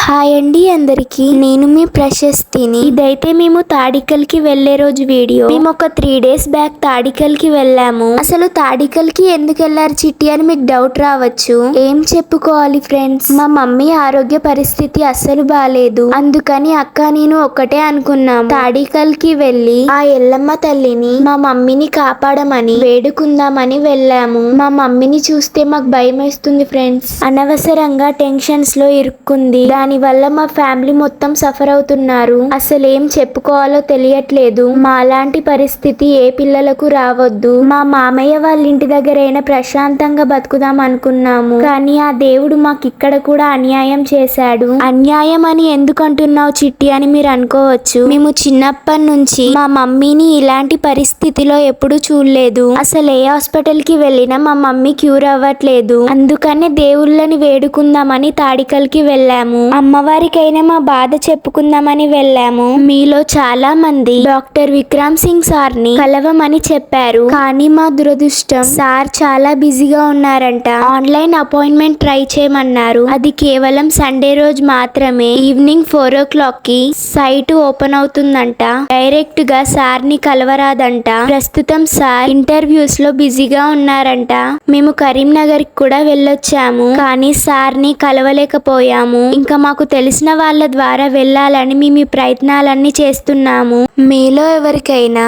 Hi అండి అందరికి, నేను మీ ప్రశస్తిని. ఇదైతే మేము తాడికల్కి వెళ్లే రోజు వీడియో. మేము ఒక 3 days బ్యాక్ తాడికల్కి వెళ్ళాము. అసలు తాడికల్కి ఎందుకు వెళ్లారు చిట్టి అని మీకు డౌట్ రావచ్చు. ఏం చెప్పుకోవాలి ఫ్రెండ్స్, మా మమ్మీ ఆరోగ్య పరిస్థితి అస్సలు బాలేదు. అందుకని అక్క నేను ఒక్కటే అనుకున్నాము, తాడికల్కి వెళ్లి ఆ ఎల్లమ్మ తల్లిని మా మమ్మీని కాపాడమని వేడుకుందామని వెళ్ళాము. మా మమ్మీని చూస్తే మాకు భయం వేస్తుంది ఫ్రెండ్స్. అనవసరంగా టెన్షన్స్ లో ఇరుక్కుంది. దాని వల్ల మా ఫ్యామిలీ మొత్తం సఫర్ అవుతున్నారు. అసలు ఏం చెప్పుకోవాలో తెలియట్లేదు. మాలాంటి పరిస్థితి ఏ పిల్లలకు రావద్దు. మా మామయ్య వాళ్ళ ఇంటి దగ్గర అయినా ప్రశాంతంగా బతుకుదాం అనుకున్నాము, కానీ ఆ దేవుడు మాకు ఇక్కడ కూడా అన్యాయం చేశాడు. అన్యాయం అని ఎందుకు అంటున్నావు చిట్టి అని మీరు అనుకోవచ్చు. మేము చిన్నప్పటి నుంచి మా మమ్మీని ఇలాంటి పరిస్థితిలో ఎప్పుడు చూడలేదు. అసలు ఏ హాస్పిటల్ కి వెళ్ళినా మా మమ్మీ క్యూర్ అవ్వట్లేదు. అందుకనే దేవుళ్ళని వేడుకుందామని తాడికల్కి వెళ్ళాము. అమ్మవారికైనా మా బాధ చెప్పుకుందామని వెళ్ళాము. మీలో చాలా మంది డాక్టర్ విక్రమ్ సింగ్ సార్ ని కలవమని చెప్పారు, కానీ మా దురదృష్టం సార్ చాలా బిజీగా ఉన్నారంట. ఆన్లైన్ అపాయింట్మెంట్ ట్రై చేయమన్నారు. అది కేవలం సండే రోజు మాత్రమే. ఈవినింగ్ 4 o'clock కి సైట్ ఓపెన్ అవుతుందంట. డైరెక్ట్ గా సార్ ని కలవరాదంట. ప్రస్తుతం సార్ ఇంటర్వ్యూస్ లో బిజీగా ఉన్నారంట. మేము కరీంనగర్ కి కూడా వెళ్ళొచ్చాము, కానీ సార్ ని కలవలేకపోయాము. ఇంకా మాకు తెలిసిన వాళ్ళ ద్వారా వెళ్ళాలని మేము ఈ ప్రయత్నాలన్నీ చేస్తున్నాము. మీలో ఎవరికైనా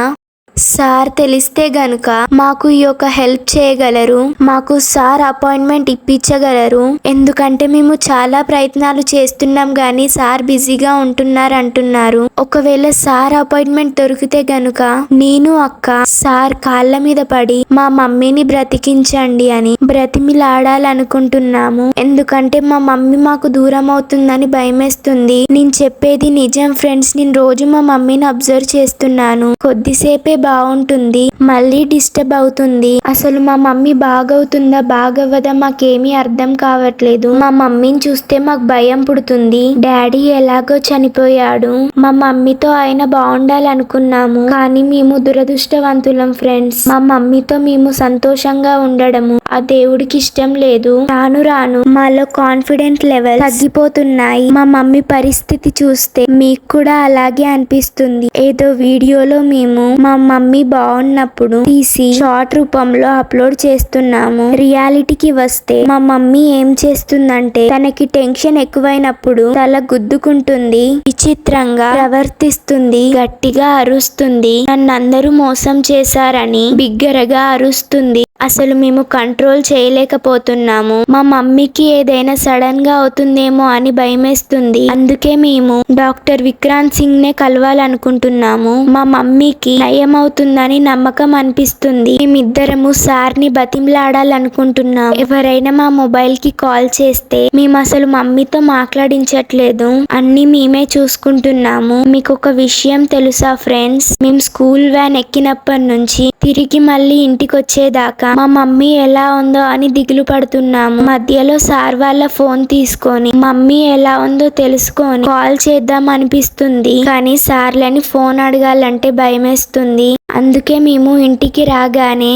సార్ తెలిస్తే గనుక మాకు ఈ యొక్క హెల్ప్ చేయగలరు. మాకు సార్ అపాయింట్మెంట్ ఇప్పించగలరు. ఎందుకంటే మేము చాలా ప్రయత్నాలు చేస్తున్నాం, గానీ సార్ బిజీగా ఉంటున్నారు అంటున్నారు. ఒకవేళ సార్ అపాయింట్మెంట్ దొరికితే గనుక నేను అక్క సార్ కాళ్ళ మీద పడి మా మమ్మీని బ్రతికించండి అని బ్రతిమిలాడాలనుకుంటున్నాము. ఎందుకంటే మా మమ్మీ మాకు దూరం అవుతుందని భయమేస్తుంది. నేను చెప్పేది నిజం ఫ్రెండ్స్. నేను రోజు మా మమ్మీని అబ్జర్వ్ చేస్తున్నాను. కొద్దిసేపే బాగుంటుంది, మళ్ళీ డిస్టర్బ్ అవుతుంది. అసలు మా మమ్మీ బాగవుతుందా బాగవ్వదా మాకేమీ అర్థం కావట్లేదు. మా మమ్మీని చూస్తే మాకు భయం పుడుతుంది. డాడీ ఎలాగో చనిపోయాడు. మా మమ్మీతో ఆయన బాగుండాలనుకున్నాము, కానీ మేము దురదృష్టవంతులం ఫ్రెండ్స్. మా మమ్మీతో మేము సంతోషంగా ఉండడము ఆ దేవుడికి ఇష్టం లేదు. రాను రాను మాలో కాన్ఫిడెంట్ లెవెల్ తగ్గిపోతున్నాయి. మా మమ్మీ పరిస్థితి చూస్తే మీకు కూడా అలాగే అనిపిస్తుంది. ఏదో వీడియోలో మేము మా మమ్మీ బాగున్నప్పుడు తీసి షార్ట్ రూపంలో అప్లోడ్ చేస్తున్నాము. రియాలిటీకి వస్తే మా మమ్మీ ఏం చేస్తుందంటే, తనకి టెన్షన్ ఎక్కువైనప్పుడు తల గుద్దుకుంటుంది, విచిత్రంగా ప్రవర్తిస్తుంది, గట్టిగా అరుస్తుంది, నన్నందరూ మోసం చేశారని బిగ్గరగా అరుస్తుంది. అసలు మేము కంట్రోల్ చేయలేకపోతున్నాము. మా మమ్మీకి ఏదైనా సడన్ గా అవుతుందేమో అని భయమేస్తుంది. అందుకే మేము డాక్టర్ విక్రాంత్ సింగ్ నే కలవాలనుకుంటున్నాము. మా మమ్మీకి నయం అవుతుందని నమ్మకం అనిపిస్తుంది. మేమిద్దరము సార్ ని బతిమలాడాలనుకుంటున్నాం. ఎవరైనా మా మొబైల్ కి కాల్ చేస్తే మేము అసలు మమ్మీతో మాట్లాడించట్లేదు, అన్ని మేమే చూసుకుంటున్నాము. మీకు ఒక విషయం తెలుసా ఫ్రెండ్స్, మేము స్కూల్ వ్యాన్ ఎక్కినప్పటి నుంచి తిరిగి మళ్ళీ ఇంటికి వచ్చేదాకా మా మమ్మీ ఎలా ఉందో అని దిగులు పడుతున్నాము. మధ్యలో సార్ వాళ్ళ ఫోన్ తీసుకొని మమ్మీ ఎలా ఉందో తెలుసుకొని కాల్ చేద్దాం అనిపిస్తుంది, కానీ సార్లని ఫోన్ అడగాలంటే భయమేస్తుంది. అందుకే మేము ఇంటికి రాగానే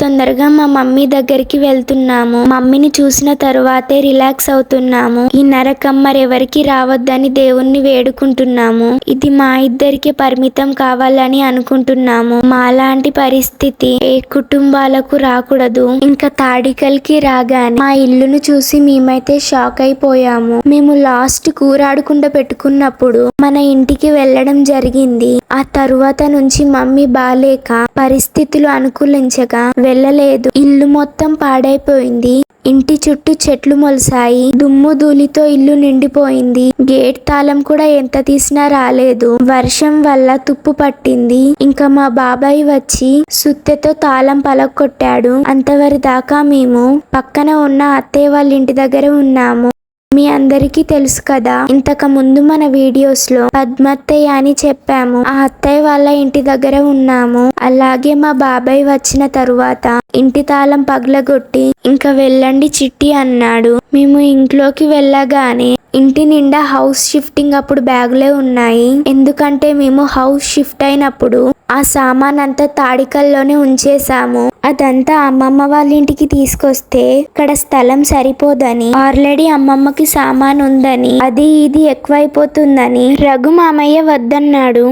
తొందరగా మా మమ్మీ దగ్గరికి వెళ్తున్నాము. మమ్మీని చూసిన తరువాతే రిలాక్స్ అవుతున్నాము. ఈ నరకం మరెవరికి రావద్దని దేవుణ్ణి వేడుకుంటున్నాము. ఇది మా ఇద్దరికి పరిమితం కావాలని అనుకుంటున్నాము. మాలాంటి పరిస్థితి ఏ కుటుంబాలకు రాకూడదు. ఇంకా తాడికల్కి రాగానే మా ఇల్లును చూసి మేమైతే షాక్ అయిపోయాము. మేము లాస్ట్ కూరాడకుండా పెట్టుకున్నప్పుడు మన ఇంటికి వెళ్ళడం జరిగింది. ఆ తరువాత నుంచి మమ్మీ బాలేక పరిస్థితులు అనుకూలించక వెళ్ళలేదు. ఇల్లు మొత్తం పాడైపోయింది. ఇంటి చుట్టూ చెట్లు మొలిసాయి. దుమ్ము ధూళితో ఇల్లు నిండిపోయింది. గేట్ తాళం కూడా ఎంత తీసినా రాలేదు. వర్షం వల్ల తుప్పు పట్టింది. ఇంకా మా బాబాయ్ వచ్చి సుత్తెతో తాళం పలగొట్టాడు. అంతవరకు దాకా మేము పక్కన ఉన్న అత్తయ్య వాళ్ళ ఇంటి దగ్గర ఉన్నాము. మీ అందరికీ తెలుసు కదా, ఇంతకు ముందు మన వీడియోస్ లో పద్మత్తయ్య అని చెప్పాము. ఆ అత్తయ్య వాళ్ళ ఇంటి దగ్గర ఉన్నాము. అలాగే మా బాబాయ్ వచ్చిన తరువాత ఇంటి తాళం పగలగొట్టి ఇంకా వెళ్ళండి చిట్టి అన్నాడు. మేము ఇంట్లోకి వెళ్ళగానే ఇంటి నిండా హౌస్ షిఫ్టింగ్ అప్పుడు బ్యాగులే ఉన్నాయి. ఎందుకంటే మేము హౌస్ షిఫ్ట్ అయినప్పుడు ఆ సామాన్ అంతా తాడికల్లోనే ఉంచేసాము. అదంతా అమ్మమ్మ వాళ్ళ ఇంటికి తీసుకొస్తే ఇక్కడ స్థలం సరిపోదని ఆల్రెడీ అమ్మమ్మకి సామాన్ ఉందని, అది ఇది ఎక్కువైపోతుందని రఘు మామయ్య వద్దన్నాడు.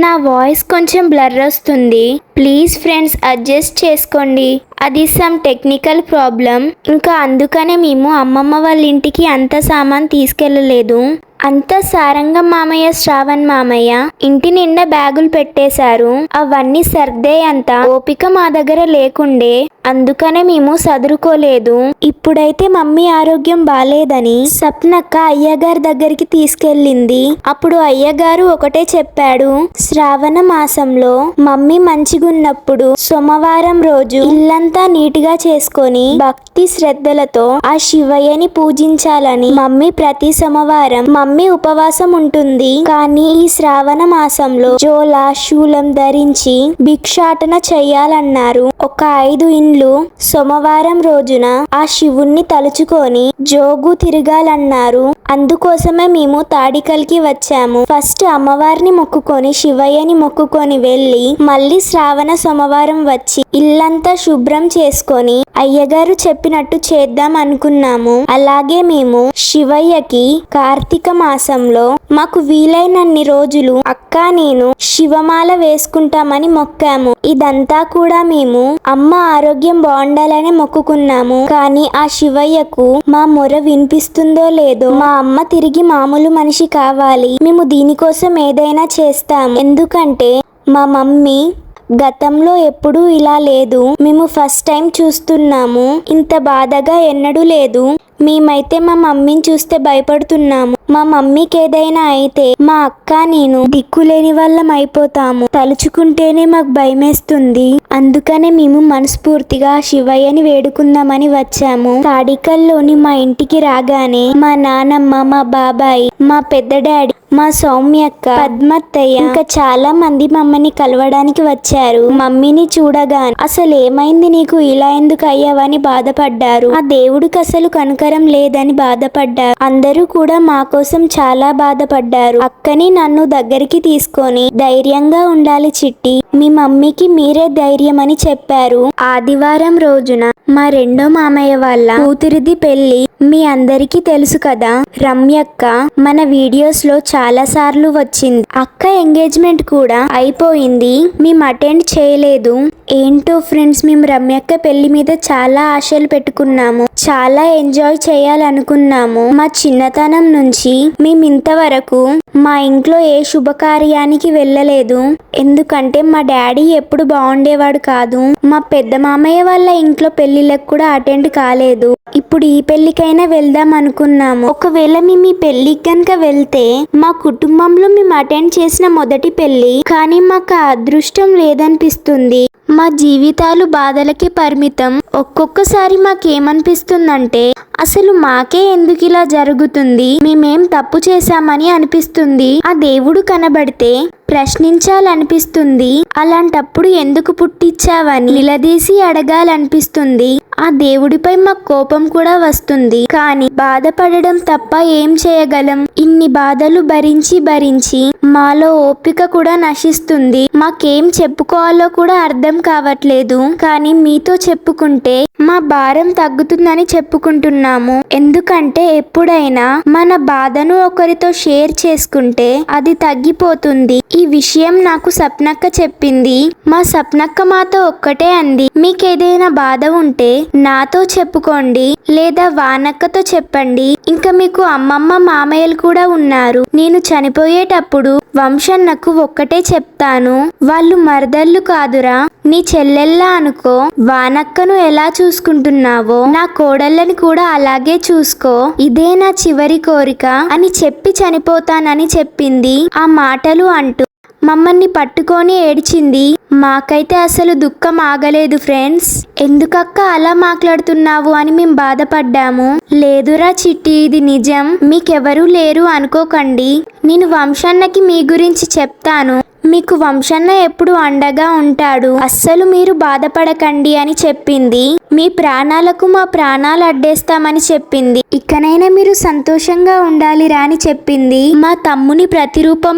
నా వాయిస్ కొంచెం బ్లర్ వస్తుంది, ప్లీజ్ ఫ్రెండ్స్ అడ్జస్ట్ చేసుకోండి. అది సమ్ టెక్నికల్ ప్రాబ్లం. ఇంకా అందుకనే మేము అమ్మమ్మ వాళ్ళ ఇంటికి అంత సామాన్ తీసుకెళ్ళలేదు. అంత సారంగం మామయ్య, శ్రావణ్ మామయ్య ఇంటి నిండా బ్యాగులు పెట్టేశారు. అవన్నీ సర్దే అంత ఓపిక మా దగ్గర లేకుండే, అందుకనే మేము సదురుకోలేదు. ఇప్పుడైతే మమ్మీ ఆరోగ్యం బాలేదని సప్నక్క అయ్యగారి దగ్గరికి తీసుకెళ్ళింది. అప్పుడు అయ్యగారు ఒకటే చెప్పాడు, శ్రావణ మాసంలో మమ్మీ మంచిగున్నప్పుడు సోమవారం రోజు ఇల్లంతా నీటిగా చేసుకొని భక్తి శ్రద్ధలతో ఆ శివయ్యని పూజించాలని మమ్మీ ప్రతి సోమవారం మమ్మీ ఉపవాసం ఉంటుంది. కానీ ఈ శ్రావణ మాసంలో జోల శూలం ధరించి భిక్షాటన చెయ్యాలన్నారు. ఒక 5 ఇండ్లు సోమవారం రోజున ఆ శివుణ్ణి తలుచుకొని జోగు తిరగాలన్నారు. అందుకోసమే మేము తాడికల్కి వచ్చాము. ఫస్ట్ అమ్మవారిని మొక్కుకొని శివయ్యని మొక్కుకొని వెళ్ళి మళ్ళీ శ్రావణ సోమవారం వచ్చి ఇల్లంతా శుభ్రం చేసుకొని అయ్యగారు చెప్పినట్టు చేద్దాం అనుకున్నాము. అలాగే మేము శివయ్యకి కార్తీక మాసంలో మాకు వీలైనన్ని రోజులు అక్క నేను శివమాల వేసుకుంటామని మొక్కాము. ఇదంతా కూడా మేము అమ్మ ఆరోగ్యం బాగుండాలని మొక్కుకున్నాము. కానీ ఆ శివయ్యకు మా మొర వినిపిస్తుందో లేదో, మా అమ్మ తిరిగి మామూలు మనిషి కావాలి. మేము దీనికోసం ఏదైనా చేస్తాం. ఎందుకంటే మా మమ్మీ గతంలో ఎప్పుడూ ఇలా లేదు. మేము ఫస్ట్ టైం చూస్తున్నాము. ఇంత బాధగా ఎన్నడూ లేదు. మేమైతే మా మమ్మీని చూస్తే భయపడుతున్నాము. మా మమ్మీకి ఏదైనా అయితే మా అక్క నేను దిక్కులేని వాళ్ళం అయిపోతాము. తలుచుకుంటేనే మాకు భయమేస్తుంది. అందుకనే మేము మనస్ఫూర్తిగా శివయ్యని వేడుకుందామని వచ్చాము. తాడికల్లోని మా ఇంటికి రాగానే మా నానమ్మ, మా బాబాయ్, మా పెద్ద డాడీ, మా సౌమ్యక్క, పద్మత్తయ్య ఇంకా చాలా మంది మమ్మల్ని కలవడానికి వచ్చారు. మమ్మీని చూడగానే అసలు ఏమైంది నీకు, ఇలా ఎందుకు అయ్యావని బాధపడ్డారు. ఆ దేవుడికి అసలు కనుకరం లేదని బాధపడ్డారు. అందరూ కూడా మా కోసం చాలా బాధపడ్డారు. అక్కని నన్ను దగ్గరికి తీసుకొని ధైర్యంగా ఉండాలి చిట్టి, మీ మమ్మీకి మీరే ధైర్యం అని చెప్పారు. ఆదివారం రోజున మా రెండో మామయ్య వాళ్ళ కూతురిది పెళ్లి మీ అందరికీ తెలుసు కదా. రమ్యక్క మన వీడియోస్ లో చాలా సార్లు వచ్చింది. అక్క ఎంగేజ్మెంట్ కూడా అయిపోయింది, మేము అటెండ్ చేయలేదు. ఏంటో ఫ్రెండ్స్, మేము రమ్యక్క పెళ్లి మీద చాలా ఆశలు పెట్టుకున్నాము. చాలా ఎంజాయ్ చేయాలనుకున్నాము. మా చిన్నతనం నుంచి మేము ఇంతవరకు మా ఇంట్లో ఏ శుభకార్యానికి వెళ్ళలేదు. ఎందుకంటే మా డాడీ ఎప్పుడు బాగుండేవాడు కాదు. మా పెద్ద మామయ్య వాళ్ళ ఇంట్లో పెళ్లిళ్ళకు కూడా అటెండ్ కాలేదు. ఇప్పుడు ఈ పెళ్లికైనా వెళ్దాం అనుకున్నాము. ఒకవేళ మేము ఈ పెళ్లికి కనుక వెళ్తే మా కుటుంబంలో మేము అటెండ్ చేసిన మొదటి పెళ్లి. కానీ మాకు ఆ అదృష్టం లేదనిపిస్తుంది. మా జీవితాలు బాధలకి పరిమితం. ఒక్కొక్కసారి మాకేమనిపిస్తుందంటే అసలు మాకే ఎందుకు ఇలా జరుగుతుంది, మేమేం తప్పు చేశామని అనిపిస్తుంది. ఆ దేవుడు కనబడితే ప్రశ్నించాలనిపిస్తుంది. అలాంటప్పుడు ఎందుకు పుట్టించావని నిలదీసి అడగాలనిపిస్తుంది. ఆ దేవుడిపై మాకు కోపం కూడా వస్తుంది. కానీ బాధపడడం తప్ప ఏం చేయగలం. ఇన్ని బాధలు భరించి భరించి మాలో ఓపిక కూడా నశిస్తుంది. మాకేం చెప్పుకోవాలో కూడా అర్థం కావట్లేదు. కానీ మీతో చెప్పుకుంటే మా భారం తగ్గుతుందని చెప్పుకుంటున్నాము. ఎందుకంటే ఎప్పుడైనా మన బాధను ఒకరితో షేర్ చేసుకుంటే అది తగ్గిపోతుంది. ఈ విషయం నాకు సప్నక్క చెప్పింది. మా సప్నక్క మాతో ఒక్కటే అంది, మీకేదైనా బాధ ఉంటే నాతో చెప్పుకోండి లేదా వానక్కతో చెప్పండి. ఇంకా మీకు అమ్మమ్మ మామయ్యలు కూడా ఉన్నారు. నేను చనిపోయేటప్పుడు వంశన్నకు ఒక్కటే చెప్తాను, వాళ్ళు మరదళ్ళు కాదురా, నీ చెల్లెల్లా అనుకో. వానక్కను ఎలా చూసుకుంటున్నావో నా కోడళ్ళని కూడా అలాగే చూసుకో. ఇదే నా చివరి కోరిక అని చెప్పి చనిపోతానని చెప్పింది. ఆ మాటలు అంటూ మమ్మల్ని పట్టుకొని ఏడ్చింది. మాకైతే అసలు దుఃఖం ఆగలేదు ఫ్రెండ్స్. ఎందుకక్క అలా మాట్లాడుతున్నావు అని మేము బాధపడ్డాము. లేదురా చిట్టి, ఇది నిజం, మీకెవరూ లేరు అనుకోకండి. నేను వంశన్నకి మీ గురించి చెప్తాను, మీకు వంశన్న ఎప్పుడు అండగా ఉంటాడు, అస్సలు మీరు బాధపడకండి అని చెప్పింది. మీ ప్రాణాలకు మా ప్రాణాలు అడ్డేస్తామని చెప్పింది. ఇకనైనా మీరు సంతోషంగా ఉండాలిరా అని చెప్పింది. మా తమ్ముని ప్రతిరూపం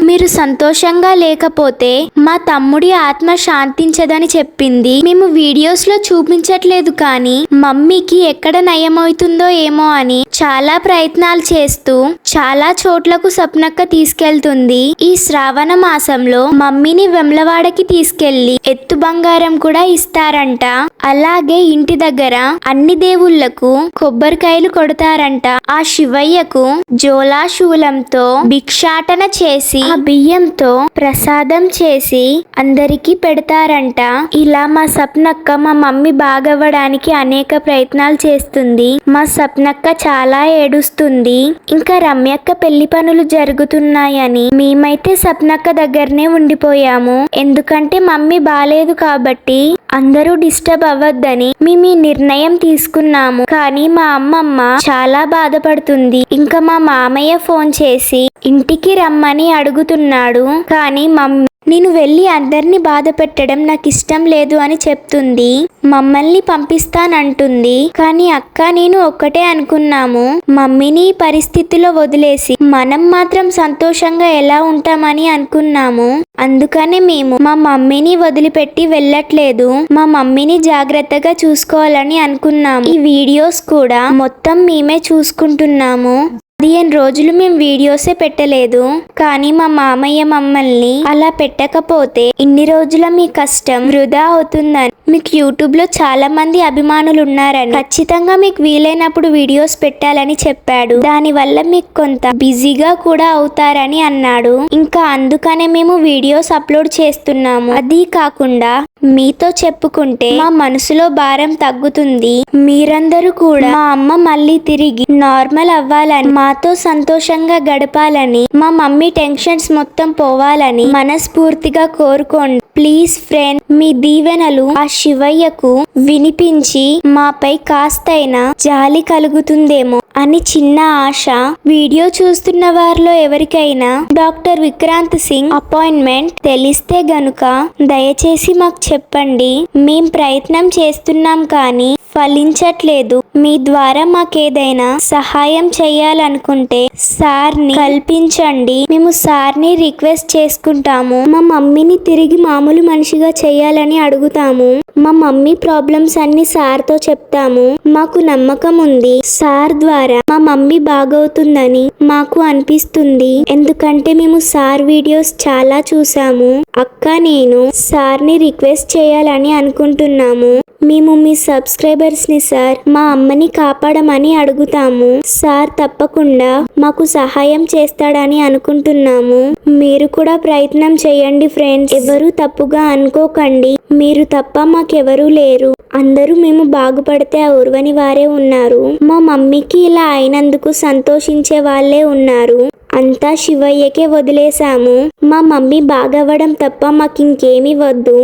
మీరు సంతోషంగా లేకపోతే మా తమ్ముడి ఆత్మ శాంతించదని చెప్పింది. మేము వీడియోస్ లో చూపించట్లేదు కానీ మమ్మీకి ఎక్కడ నయమవుతుందో ఏమో అని చాలా ప్రయత్నాలు చేస్తూ చాలా చోట్లకు స్వప్నక్క తీసుకెళ్తుంది. ఈ శ్రావణ మాసంలో మమ్మీని వెమ్లవాడకి తీసుకెళ్లి ఎత్తు బంగారం కూడా ఇస్తారంట. అలాగే ఇంటి దగ్గర అన్ని దేవుళ్లకు కొబ్బరికాయలు కొడతారంట. ఆ శివయ్యకు జోలాశూలంతో భిక్షాటన చేసి ఆ బియ్యంతో ప్రసాదం చేసి అందరికీ పెడతారంట. ఇలా మా సప్నక్క మా మమ్మీ బాగవ్వడానికి అనేక ప్రయత్నాలు చేస్తుంది. మా సప్నక్క చాలా ఏడుస్తుంది. ఇంకా రమ్యక్క పెళ్లి పనులు జరుగుతున్నాయని మేమైతే సప్నక్క దగ్గరనే ఉండిపోయాము. ఎందుకంటే మమ్మీ బాలేదు కాబట్టి అందరూ డిస్టర్బ్ అవ్వద్దని మేము ఈ నిర్ణయం తీసుకున్నాము. కానీ మా అమ్మమ్మ చాలా బాధపడుతుంది. ఇంకా మా మామయ్య ఫోన్ చేసి ఇంటికి రమ్మని అడుగుతున్నాడు. కానీ మమ్మీ నేను వెళ్ళి అందరినీ బాధ పెట్టడం నాకు ఇష్టం లేదు అని చెప్తుంది. మమ్మల్ని పంపిస్తానంటుంది. కానీ అక్క నేను ఒక్కటే అనుకున్నాము, మమ్మీని ఈ పరిస్థితిలో వదిలేసి మనం మాత్రం సంతోషంగా ఎలా ఉంటామని అనుకున్నాము. అందుకనే మేము మా మమ్మీని వదిలిపెట్టి వెళ్ళట్లేదు. మా మమ్మీని జాగ్రత్తగా చూసుకోవాలని అనుకున్నాము. ఈ వీడియోస్ కూడా మొత్తం మేమే చూసుకుంటున్నాము. 15 రోజులు మేము వీడియోసే పెట్టలేదు. కానీ మా మామయ్య మమ్మల్ని అలా పెట్టకపోతే ఇన్ని రోజుల మీ కష్టం వృధా అవుతుందని, మీకు యూట్యూబ్ లో చాలా మంది అభిమానులు ఉన్నారని, ఖచ్చితంగా మీకు వీలైనప్పుడు వీడియోస్ పెట్టాలని చెప్పాడు. దాని వల్ల మీకు కొంత బిజీగా కూడా అవుతారని అన్నాడు. ఇంకా అందుకనే మేము వీడియోస్ అప్లోడ్ చేస్తున్నాము. అది కాకుండా మీతో చెప్పుకుంటే మా మనసులో భారం తగ్గుతుంది. మీరందరూ కూడా మా అమ్మ మళ్ళీ తిరిగి నార్మల్ అవ్వాలని, మాతో సంతోషంగా గడపాలని, మా మమ్మీ టెన్షన్స్ మొత్తం పోవాలని మనస్ఫూర్తిగా కోరుకోండి. ప్లీజ్ ఫ్రెండ్, మీ దీవెనలు ఆ శివయ్యకు వినిపించి మాపై కాస్తైనా జాలి కలుగుతుందేమో అని చిన్న ఆశ. వీడియో చూస్తున్న వారిలో ఎవరికైనా డాక్టర్ విక్రాంత్ సింగ్ అపాయింట్మెంట్ తెలిస్తే గనుక దయచేసి మాకు చెప్పండి. మేం ప్రయత్నం చేస్తున్నాం కానీ ఫలించట్లేదు. మీ ద్వారా మాకేదైనా సహాయం చేయాలనుకుంటే సార్ని కల్పించండి. మేము సార్ని రిక్వెస్ట్ చేసుకుంటాము. మా మమ్మీని తిరిగి మామూలు మనిషిగా చేయాలని అడుగుతాము. మా మమ్మీ ప్రాబ్లమ్స్ అన్ని సార్తో చెప్తాము. మాకు నమ్మకం ఉంది, సార్ ద్వారా మా మమ్మీ బాగవుతుందని మాకు అనిపిస్తుంది. ఎందుకంటే మేము సార్ వీడియోస్ చాలా చూసాము. అక్క నేను సార్ని రిక్వెస్ట్ చేయాలని అనుకుంటున్నాము. మేము మీ సబ్స్క్రైబర్స్ ని సార్ మా అమ్మని కాపాడమని అడుగుతాము. సార్ తప్పకుండా మాకు సహాయం చేస్తాడని అనుకుంటున్నాము. మీరు కూడా ప్రయత్నం చేయండి ఫ్రెండ్స్. ఎవరు తప్పుగా అనుకోకండి. మీరు తప్ప మాకెవరూ లేరు. అందరూ మేము బాగుపడితే ఊర్వని వారే ఉన్నారు. మా మమ్మీకి ఇలా అయినందుకు సంతోషించే వాళ్ళే ఉన్నారు. అంతా శివయ్యకే వదిలేశాము. మా మమ్మీ బాగవ్వడం తప్ప మాకింకేమీ వద్దు.